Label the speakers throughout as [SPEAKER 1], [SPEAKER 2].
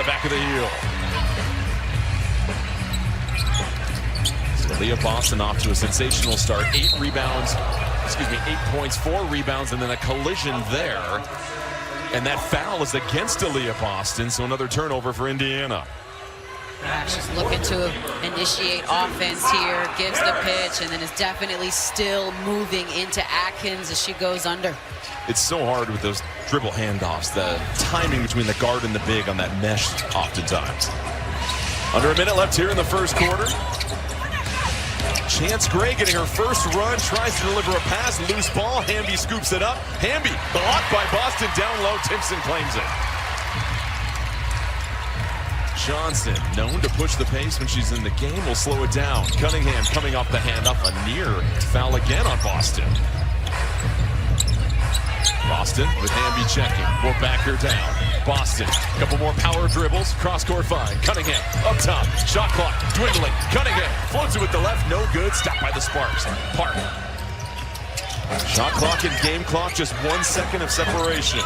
[SPEAKER 1] back of the heel. So Leah Boston off to a sensational start. 8 points, 4 rebounds, and then a collision there. And that foul is against Aaliyah Boston, so another turnover for Indiana.
[SPEAKER 2] She's looking to initiate offense here, gives the pitch, and then is definitely still moving into Atkins as she goes under.
[SPEAKER 1] It's so hard with those dribble handoffs, the timing between the guard and the big on that mesh oftentimes. Under a minute left here in the first quarter. Chance Gray getting her first run, tries to deliver a pass, loose ball. Hamby scoops it up. Hamby blocked by Boston, down low. Timpson claims it. Johnson, known to push the pace when she's in the game, will slow it down. Cunningham coming off the handoff, a near foul again on Boston. Boston with Hamby checking, will back her down. Boston, a couple more power dribbles, cross-court find. Cunningham up top, shot clock dwindling. Cunningham floats it with the left, no good, stopped by the Sparks. Park. Shot clock and game clock, just 1 second of separation.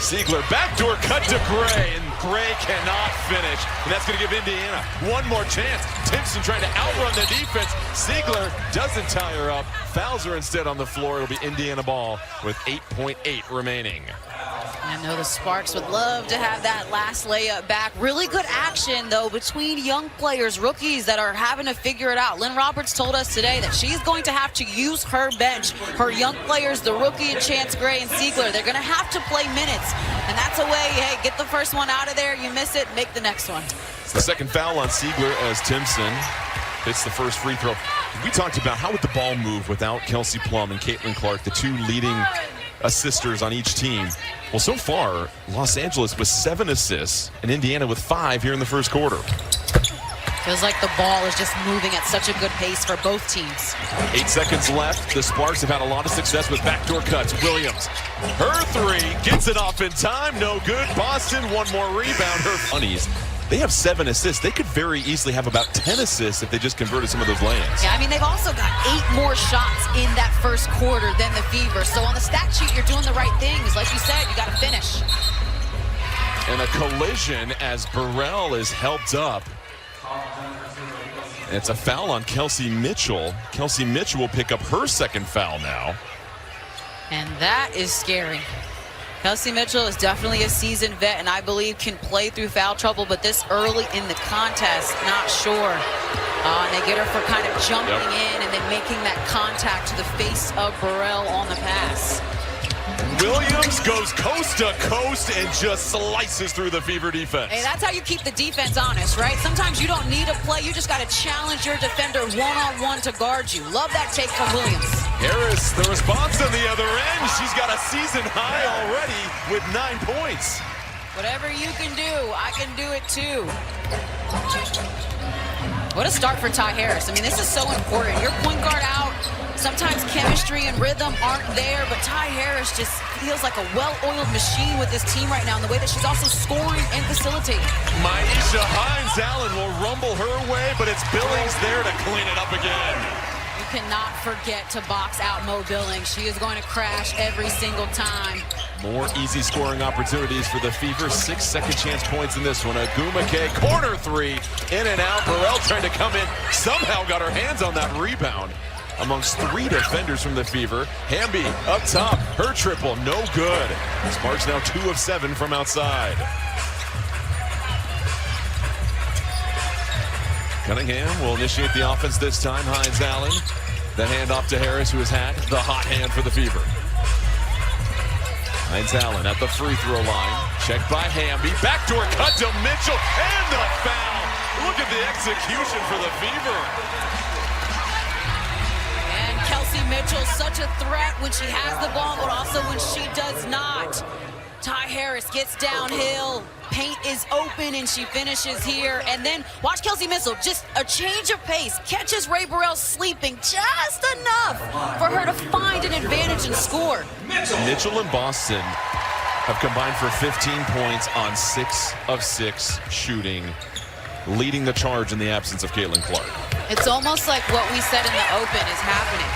[SPEAKER 1] Siegler, backdoor cut to Gray, and Gray cannot finish. And that's going to give Indiana one more chance. Timpson trying to outrun the defense. Siegler doesn't tie her up. Fouls her instead on the floor. It'll be Indiana ball with 8.8 remaining.
[SPEAKER 2] I know the Sparks would love to have that last layup back. Really good action, though, between young players, rookies that are having to figure it out. Lynn Roberts told us today that she's going to have to use her bench. Her young players, the rookie and Chance Gray and Siegler, they're going to have to play minutes. And that's a way, hey, get the first one out of there. You miss it, make the next one.
[SPEAKER 1] It's the second foul on Siegler as Timpson hits the first free throw. We talked about how would the ball move without Kelsey Plum and Caitlin Clark, the two leading assisters on each team. Well, so far, Los Angeles with 7 assists and Indiana with 5 here in the first quarter.
[SPEAKER 2] Feels like the ball is just moving at such a good pace for both teams.
[SPEAKER 1] 8 seconds left. The Sparks have had a lot of success with backdoor cuts. Williams, her three, gets it off in time. No good. Boston, one more rebound. Her Bunnies, they have 7 assists. They could very easily have about 10 assists if they just converted some of those lay-ins.
[SPEAKER 2] Yeah, I mean, they've also got 8 more shots in that first quarter than the Fever. So on the stat sheet, you're doing the right things. Like you said, you got to finish.
[SPEAKER 1] And a collision as Burrell is helped up. And it's a foul on Kelsey Mitchell. Kelsey Mitchell will pick up her second foul now.
[SPEAKER 2] And that is scary. Kelsey Mitchell is definitely a seasoned vet, and I believe can play through foul trouble, but this early in the contest, not sure. And they get her for kind of jumping in and then making that contact to the face of Burrell on the pass.
[SPEAKER 1] Williams goes coast to coast and just slices through the Fever defense.
[SPEAKER 2] Hey, that's how you keep the defense honest, right? Sometimes you don't need a play. You just got to challenge your defender one-on-one to guard you. Love that take from Williams.
[SPEAKER 1] Harris, the response on the other end. She's got a season high already with 9 points.
[SPEAKER 2] Whatever you can do, I can do it too. What a start for Ty Harris. I mean, this is so important. Your point guard out. Sometimes chemistry and rhythm aren't there, but Ty Harris just feels like a well-oiled machine with this team right now in the way that she's also scoring and facilitating.
[SPEAKER 1] Myisha Hines-Allen will rumble her way, but it's Billings there to clean it up again.
[SPEAKER 2] You cannot forget to box out Mo Billings. She is going to crash every single time.
[SPEAKER 1] More easy scoring opportunities for the Fever. 6 second chance points in this one. Agumake, corner three, in and out. Burrell trying to come in, somehow got her hands on that rebound amongst 3 defenders from the Fever. Hamby up top, her triple, no good. Sparks now 2 of 7 from outside. Cunningham will initiate the offense this time. Hines-Allen, the handoff to Harris, who has had the hot hand for the Fever. Hines-Allen at the free throw line, checked by Hamby, backdoor cut to Mitchell, and the foul. Look at the execution for the Fever.
[SPEAKER 2] Kelsey Mitchell, such a threat when she has the ball, but also when she does not. Ty Harris gets downhill, paint is open, and she finishes here. And then watch Kelsey Mitchell, just a change of pace, catches Ray Burrell sleeping just enough for her to find an advantage and score.
[SPEAKER 1] Mitchell and Boston have combined for 15 points on 6 of 6 shooting, leading the charge in the absence of Caitlin Clark.
[SPEAKER 2] It's almost like what we said in the open is happening.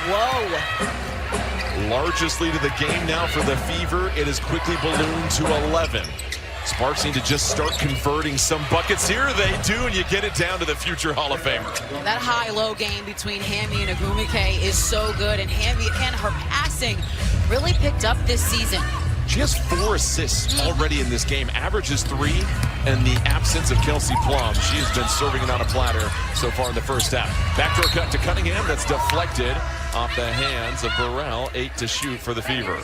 [SPEAKER 2] Whoa.
[SPEAKER 1] Largest lead of the game now for the Fever. It has quickly ballooned to 11. Sparks need to just start converting some buckets here. They do, and you get it down to the future Hall of Famer.
[SPEAKER 2] That high-low game between Hamby and Agumike is so good, and Hamby, again, her passing really picked up this season.
[SPEAKER 1] She has 4 assists already in this game, averages 3, and the absence of Kelsey Plum, she has been serving it on a platter so far in the first half. Backdoor cut to Cunningham, that's deflected off the hands of Burrell. 8 to shoot for the Fever.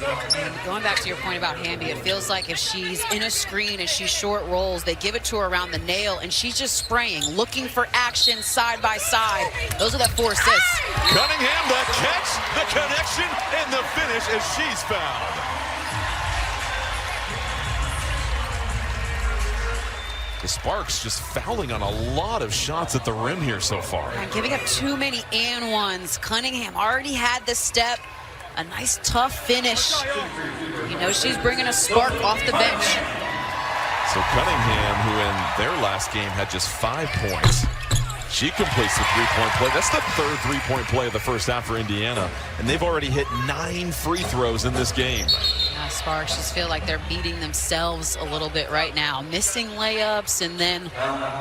[SPEAKER 2] Going back to your point about Hamby, it feels like if she's in a screen and she short rolls, they give it to her around the nail, and she's just spraying, looking for action side by side. Those are the 4 assists.
[SPEAKER 1] Cunningham, the catch, the connection, and the finish as she's fouled. The Sparks just fouling on a lot of shots at the rim here so far.
[SPEAKER 2] And giving up too many and ones. Cunningham already had the step. A nice, tough finish. You know she's bringing a spark off the bench.
[SPEAKER 1] So Cunningham, who in their last game had just 5 points, she completes the 3-point play. That's the 3rd 3-point play of the first half for Indiana. And they've already hit 9 free throws in this game.
[SPEAKER 2] Sparks just feel like they're beating themselves a little bit right now. Missing layups and then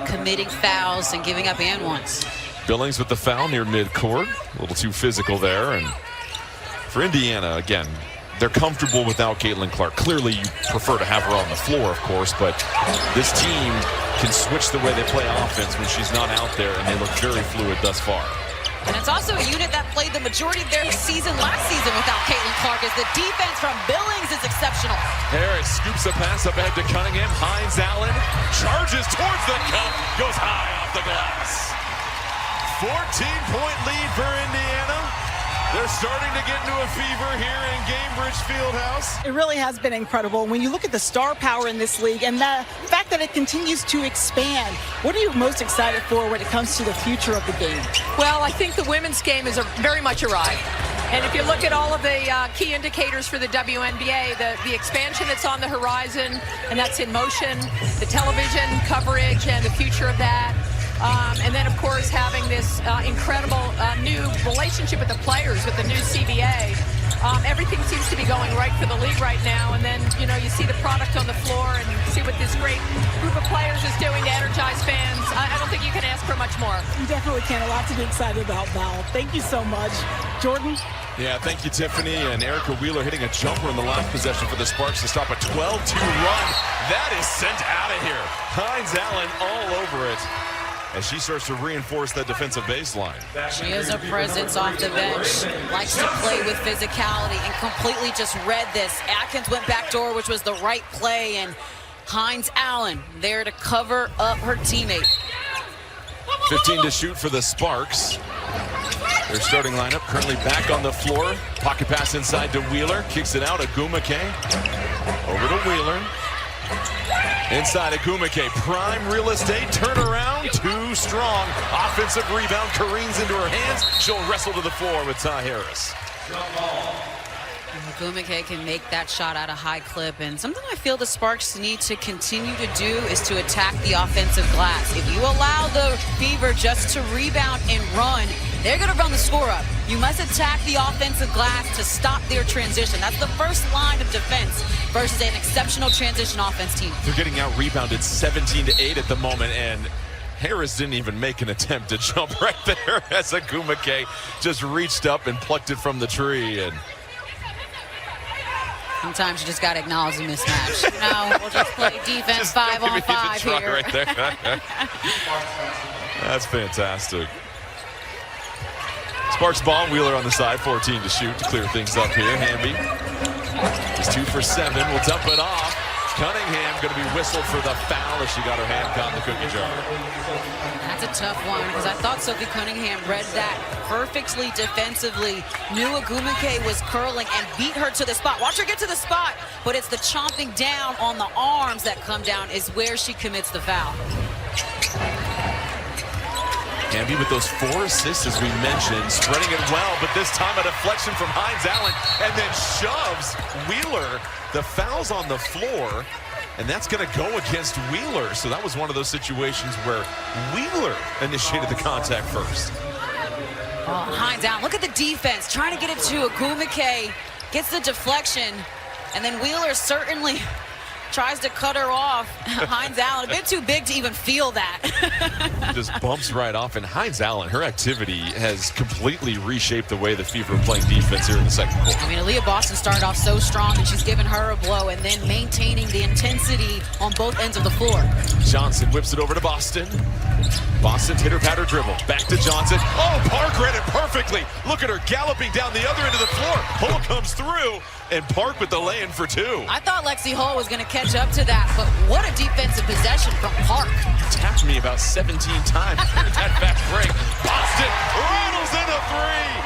[SPEAKER 2] committing fouls and giving up and ones.
[SPEAKER 1] Billings with the foul near midcourt. A little too physical there. And for Indiana, again, they're comfortable without Caitlin Clark. Clearly, you prefer to have her on the floor, of course, but this team can switch the way they play offense when she's not out there, and they look very fluid thus far.
[SPEAKER 2] And it's also a unit that played the majority of their season last season without Caitlin Clark, as the defense from Billings is exceptional.
[SPEAKER 1] Harris scoops a pass up ahead to Cunningham. Hines Allen charges towards the cup, goes high off the glass. 14-point lead for Indiana. They're starting to get into a fever here in Gainbridge Fieldhouse.
[SPEAKER 3] It really has been incredible. When you look at the star power in this league and the fact that it continues to expand, what are you most excited for when it comes to the future of the game?
[SPEAKER 4] Well, I think the women's game is very much arrived. And if you look at all of the key indicators for the WNBA, the expansion that's on the horizon, and that's in motion, the television coverage and the future of that, and then, of course, having this incredible new relationship with the players, with the new CBA. Everything seems to be going right for the league right now. And then, you know, you see the product on the floor and see what this great group of players is doing to energize fans. I don't think you can ask for much more.
[SPEAKER 3] You definitely can. A lot to be excited about, Val. Thank you so much. Jordan?
[SPEAKER 1] Yeah, thank you, Tiffany. And Erica Wheeler hitting a jumper in the last possession for the Sparks to stop a 12-2 run. That is sent out of here. Hines Allen all over it as she starts to reinforce that defensive baseline.
[SPEAKER 2] She has a presence off the bench, likes to play with physicality, and completely just read this. Atkins went backdoor, which was the right play, and Hines Allen there to cover up her teammate.
[SPEAKER 1] 15 to shoot for the Sparks. Their starting lineup currently back on the floor. Pocket pass inside to Wheeler, kicks it out. Agumike over to Wheeler. Inside Agumike, prime real estate, turnaround, too strong. Offensive rebound, careens into her hands. She'll wrestle to the floor with Ty Harris.
[SPEAKER 2] Agumike can make that shot at a high clip, and something I feel the Sparks need to continue to do is to attack the offensive glass. If you allow the Fever just to rebound and run, they're going to run the score up. You must attack the offensive glass to stop their transition. That's the first line of defense versus an exceptional transition offense team.
[SPEAKER 1] They're getting out rebounded 17-8 at the moment, and Harris didn't even make an attempt to jump right there as Agumike just reached up and plucked it from the tree. And
[SPEAKER 2] sometimes you just got to acknowledge the mismatch. You know, we'll just play defense just 5-on-5 here.
[SPEAKER 1] Right there. That's fantastic. Sparks ball, Wheeler on the side, 14 to shoot to clear things up here. Hamby is 2 for 7, will dump it off. Cunningham going to be whistled for the foul as she got her hand caught in the cookie jar.
[SPEAKER 2] That's a tough one because I thought Sophie Cunningham read that perfectly defensively. Knew Agumike was curling and beat her to the spot. Watch her get to the spot, but it's the chomping down on the arms that come down is where she commits the foul.
[SPEAKER 1] Hamby with those 4 assists, as we mentioned, spreading it well, but this time a deflection from Hines Allen, and then shoves Wheeler. The foul's on the floor, and that's going to go against Wheeler. So that was one of those situations where Wheeler initiated the contact first.
[SPEAKER 2] Oh, Hines Allen, look at the defense, trying to get it to Agumike. gets the deflection, and then Wheeler certainly tries to cut her off. Hines Allen, a bit too big to even feel that.
[SPEAKER 1] Just bumps right off. And Hines Allen, her activity has completely reshaped the way the Fever are playing defense here in the second quarter.
[SPEAKER 2] I mean, Aaliyah Boston started off so strong, and she's given her a blow, and then maintaining the intensity on both ends of the floor.
[SPEAKER 1] Johnson whips it over to Boston. Boston pitter-patter dribble. Back to Johnson. Oh, Park read it perfectly. Look at her galloping down the other end of the floor. Hull comes through, and Park with the lay-in for two.
[SPEAKER 2] I thought Lexi Hull was going to catch up to that, but what a defensive possession from Park.
[SPEAKER 1] Tapped me about 17 times during that fast break. Boston rattles in a three.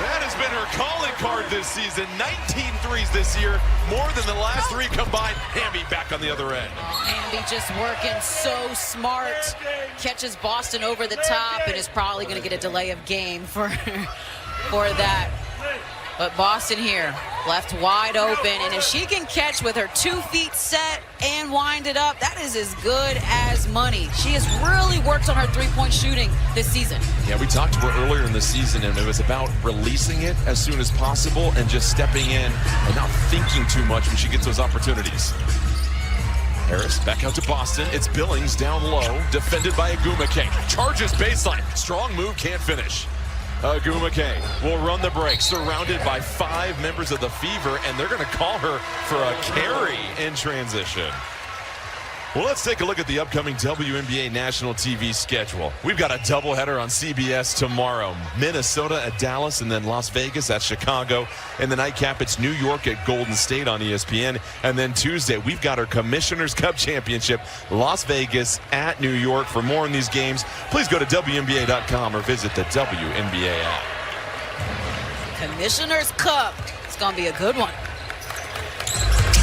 [SPEAKER 1] That has been her calling card this season. 19 threes this year, more than the last three combined. Hamby back on the other end.
[SPEAKER 2] Hamby just working so smart. Catches Boston over the top and is probably going to get a delay of game for that. But Boston here, left wide open, and if she can catch with her 2 feet set and wind it up, that is as good as money. She has really worked on her three-point shooting this season.
[SPEAKER 1] Yeah, we talked to her earlier in the season, and it was about releasing it as soon as possible and just stepping in and not thinking too much when she gets those opportunities. Harris back out to Boston. It's Billings down low, defended by Agumake. Charges baseline. Strong move, can't finish. Agumake will run the break, surrounded by 5 members of the Fever, and they're going to call her for a carry in transition. Well, let's take a look at the upcoming WNBA national TV schedule. We've got a doubleheader on CBS tomorrow. Minnesota at Dallas, and then Las Vegas at Chicago. And the nightcap, it's New York at Golden State on ESPN. And then Tuesday, we've got our Commissioner's Cup Championship, Las Vegas at New York. For more on these games, please go to WNBA.com or visit the WNBA app.
[SPEAKER 2] Commissioner's Cup. It's going to be a good one.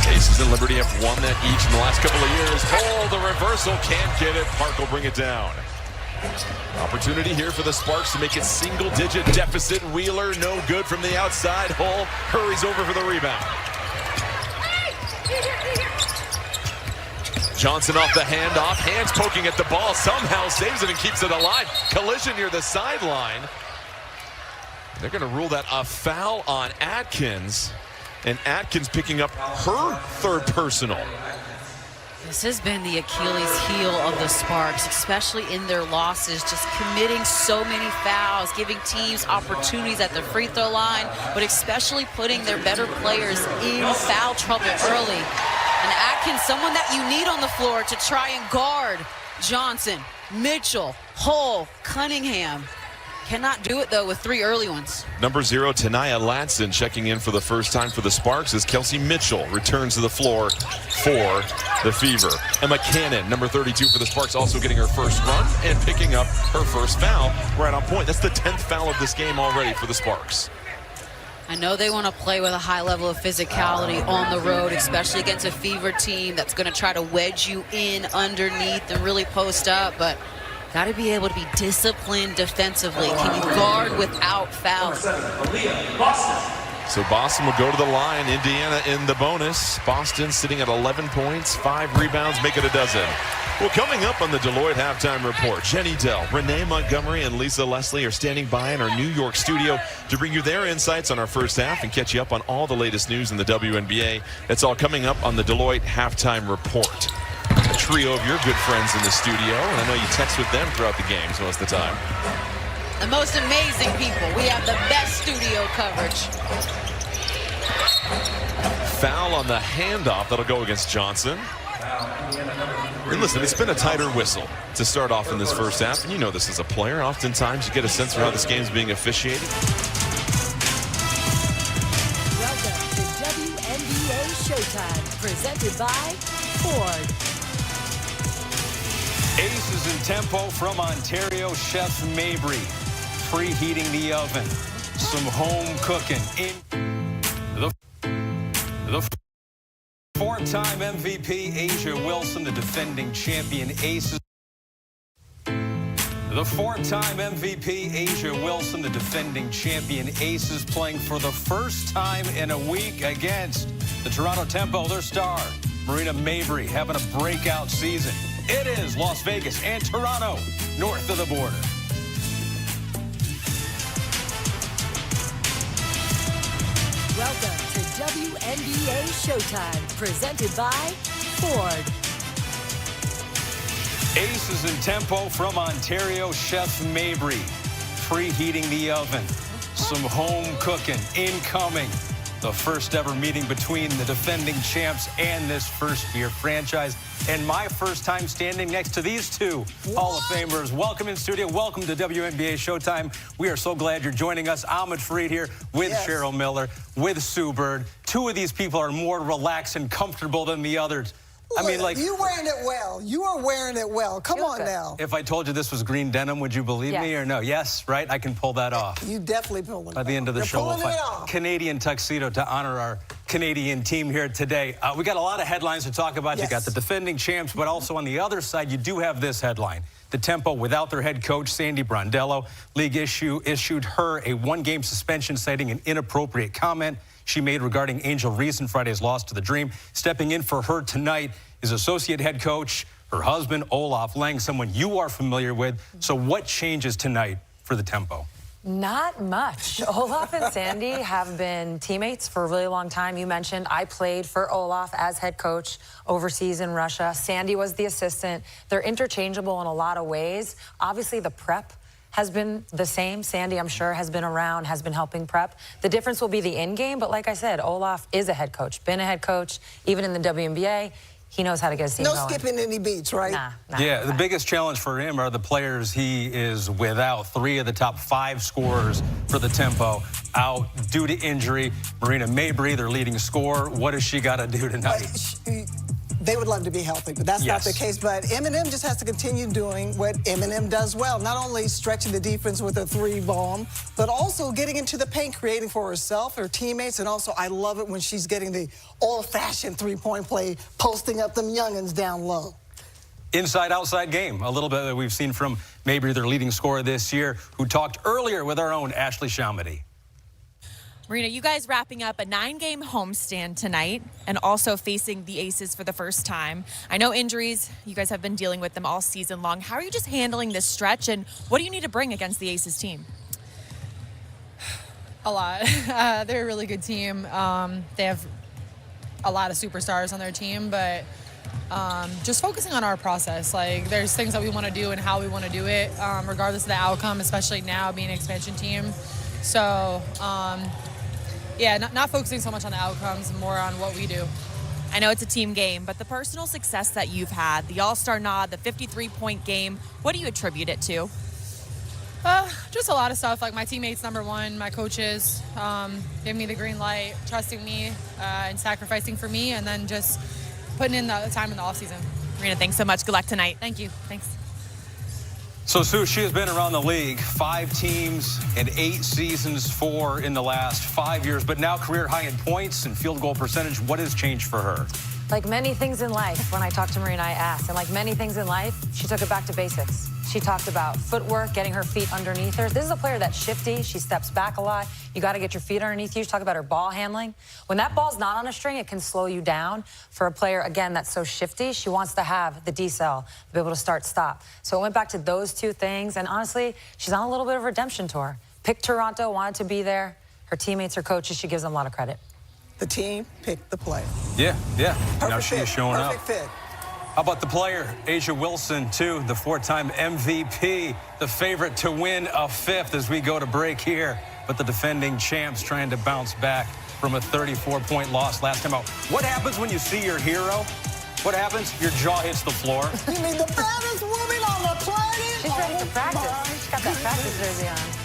[SPEAKER 1] Aces and Liberty have won that each in the last couple of years. Oh, the reversal, can't get it. Park will bring it down. Opportunity here for the Sparks to make it single-digit deficit. Wheeler, no good from the outside. Hull hurries over for the rebound. Johnson off the handoff. Hands poking at the ball. Somehow saves it and keeps it alive. Collision near the sideline. They're going to rule that a foul on Atkins. And Atkins picking up her 3rd personal.
[SPEAKER 2] This has been the Achilles heel of the Sparks, especially in their losses, just committing so many fouls, giving teams opportunities at the free throw line, but especially putting their better players in foul trouble early. And Atkins, someone that you need on the floor to try and guard Johnson, Mitchell, Hull, Cunningham. Cannot do it, though, with 3 early ones.
[SPEAKER 1] Number 0, Tanaya Latson, checking in for the first time for the Sparks as Kelsey Mitchell returns to the floor for the Fever. Emma Cannon, number 32 for the Sparks, also getting her first run and picking up her first foul right on point. That's the 10th foul of this game already for the Sparks.
[SPEAKER 2] I know they want to play with a high level of physicality on the road, especially against a Fever team that's going to try to wedge you in underneath and really post up, but got to be able to be disciplined defensively. Can you guard without fouls?
[SPEAKER 1] So Boston will go to the line. Indiana in the bonus. Boston sitting at 11 points, 5 rebounds, make it a dozen. Well, coming up on the Deloitte Halftime Report, Jenny Dell, Renee Montgomery, and Lisa Leslie are standing by in our New York studio to bring you their insights on our first half and catch you up on all the latest news in the WNBA. That's all coming up on the Deloitte Halftime Report. A trio of your good friends in the studio, and I know you text with them throughout the games most of the time.
[SPEAKER 2] The most amazing people. We have the best studio coverage.
[SPEAKER 1] Foul on the handoff. That'll go against Johnson. And listen, it's been a tighter whistle to start off in this first half, and you know this as a player. Oftentimes you get a sense for how this game's being officiated.
[SPEAKER 5] Welcome to WNBA Showtime, presented by Ford.
[SPEAKER 6] Aces in tempo from Ontario chef Mabry. Preheating the oven. Some home cooking. In the 4-time MVP Asia Wilson, the defending champion Aces. The 4-time MVP Asia Wilson, the defending champion Aces, playing for the first time in a week against the Toronto Tempo, their star, Marina Mabry, having a breakout season. It is Las Vegas and Toronto, north of the border.
[SPEAKER 5] Welcome to WNBA Showtime, presented by Ford.
[SPEAKER 6] Aces in tempo from Ontario chef Mabry. Preheating the oven. Some home cooking incoming. The first ever meeting between the defending champs and this first-year franchise. And my first time standing next to these two Hall of Famers. Welcome in studio. Welcome to WNBA Showtime. We are so glad you're joining us. Ahmed Fareed here with Cheryl Miller, with Sue Bird. Two of these people are more relaxed and comfortable than the others. I mean, like,
[SPEAKER 7] you wearing it well. You are wearing it well. Come on now.
[SPEAKER 6] If I told you this was green denim, would you believe me or no? Yes, right? I can pull that off.
[SPEAKER 7] You definitely pull it off.
[SPEAKER 6] By the end of the show, we'll find Canadian tuxedo to honor our Canadian team here today. We got a lot of headlines to talk about. You got the defending champs, but also on the other side, you do have this headline. The Tempo without their head coach, Sandy Brondello. League issued her a one-game suspension citing an inappropriate comment she made regarding Angel Reese in Friday's loss to the Dream. Stepping in for her tonight is associate head coach, her husband, Olaf Lang, someone you are familiar with. So what changes tonight for the Tempo?
[SPEAKER 8] Not much. Olaf and Sandy have been teammates for a really long time. You mentioned I played for Olaf as head coach overseas in Russia. Sandy was the assistant. They're interchangeable in a lot of ways. Obviously, the prep has been the same. Sandy, I'm sure, has been around, has been helping prep. The difference will be the end game, but like I said, Olaf is a head coach, been a head coach, even in the WNBA. He knows how to get his team going.
[SPEAKER 7] No skipping any beats, right?
[SPEAKER 8] Nah,
[SPEAKER 6] yeah, the biggest challenge for him are the players he is without. 3 of the top 5 scorers for the Tempo out due to injury. Marina Mabry, their leading scorer. What has she got to do tonight?
[SPEAKER 7] They would love to be healthy, but that's not the case. But Eminem just has to continue doing what Eminem does well, not only stretching the defense with a 3-bomb, but also getting into the paint, creating for herself, her teammates, and also I love it when she's getting the old-fashioned three-point play, posting up them youngins down low.
[SPEAKER 6] Inside-outside game, a little bit that we've seen from Mabry, their leading scorer this year, who talked earlier with our own Ashley Shalmody.
[SPEAKER 9] Marina, you guys wrapping up a 9-game homestand tonight and also facing the Aces for the first time. I know injuries, you guys have been dealing with them all season long. How are you just handling this stretch, and what do you need to bring against the Aces team?
[SPEAKER 10] A lot. They're a really good team. They have a lot of superstars on their team, but just focusing on our process. Like, there's things that we want to do and how we want to do it, regardless of the outcome, especially now being an expansion team. So, yeah, not focusing so much on the outcomes, more on what we do.
[SPEAKER 9] I know it's a team game, but the personal success that you've had, the All-Star nod, the 53-point game, what do you attribute it to?
[SPEAKER 10] Just a lot of stuff, like my teammates, number one, my coaches, giving me the green light, trusting me, and sacrificing for me, and then just putting in the time in the offseason.
[SPEAKER 9] Marina, thanks so much. Good luck tonight.
[SPEAKER 10] Thank you. Thanks.
[SPEAKER 6] So, Sue, she has been around the league, 5 teams and 8 seasons, 4 in the last 5 years, but now career high in points and field goal percentage. What has changed for her?
[SPEAKER 8] Like many things in life, when I talked to Marina, I asked, and like many things in life, she took it back to basics. She talked about footwork, getting her feet underneath her. This is a player that's shifty. She steps back a lot. You got to get your feet underneath you. She talked about her ball handling. When that ball's not on a string, it can slow you down. For a player, again, that's so shifty, she wants to have the decel, to be able to start, stop. So it went back to those 2 things, and honestly, she's on a little bit of a redemption tour. Picked Toronto, wanted to be there. Her teammates, her coaches, she gives them a lot of credit.
[SPEAKER 7] The team picked the player.
[SPEAKER 6] Yeah.
[SPEAKER 7] Perfect
[SPEAKER 6] Now she's showing up.
[SPEAKER 7] Perfect fit.
[SPEAKER 6] How about the player, Asia Wilson, too, the 4-time MVP, the favorite to win a 5th as we go to break here. But the defending champs trying to bounce back from a 34-point loss last time out. What happens when you see your hero? What happens? Your jaw hits the floor.
[SPEAKER 7] You mean the baddest woman on the planet?
[SPEAKER 8] She's ready to practice. She's got that practice jersey on.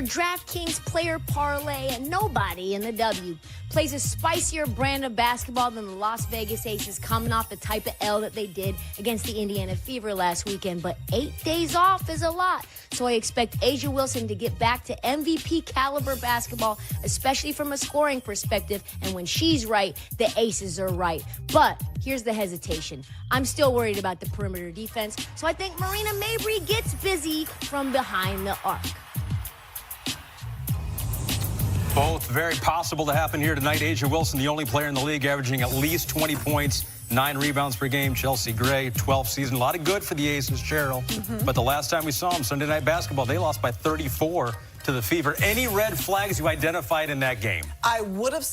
[SPEAKER 11] for DraftKings Player Parlay, and nobody in the W plays a spicier brand of basketball than the Las Vegas Aces, coming off the type of L that they did against the Indiana Fever last weekend. But 8 days off is a lot, so I expect A'ja Wilson to get back to MVP caliber basketball, especially from a scoring perspective. And when she's right, the Aces are right. But here's the hesitation. I'm still worried about the perimeter defense, so I think Marina Mabry gets busy from behind the arc.
[SPEAKER 6] Both very possible to happen here tonight. A'ja Wilson, the only player in the league averaging at least 20 points, 9 rebounds per game. Chelsea Gray, 12th season. A lot of good for the Aces, Cheryl. But the last time we saw them, Sunday Night Basketball, they lost by 34 to the Fever. Any red flags you identified in that game?
[SPEAKER 7] I would have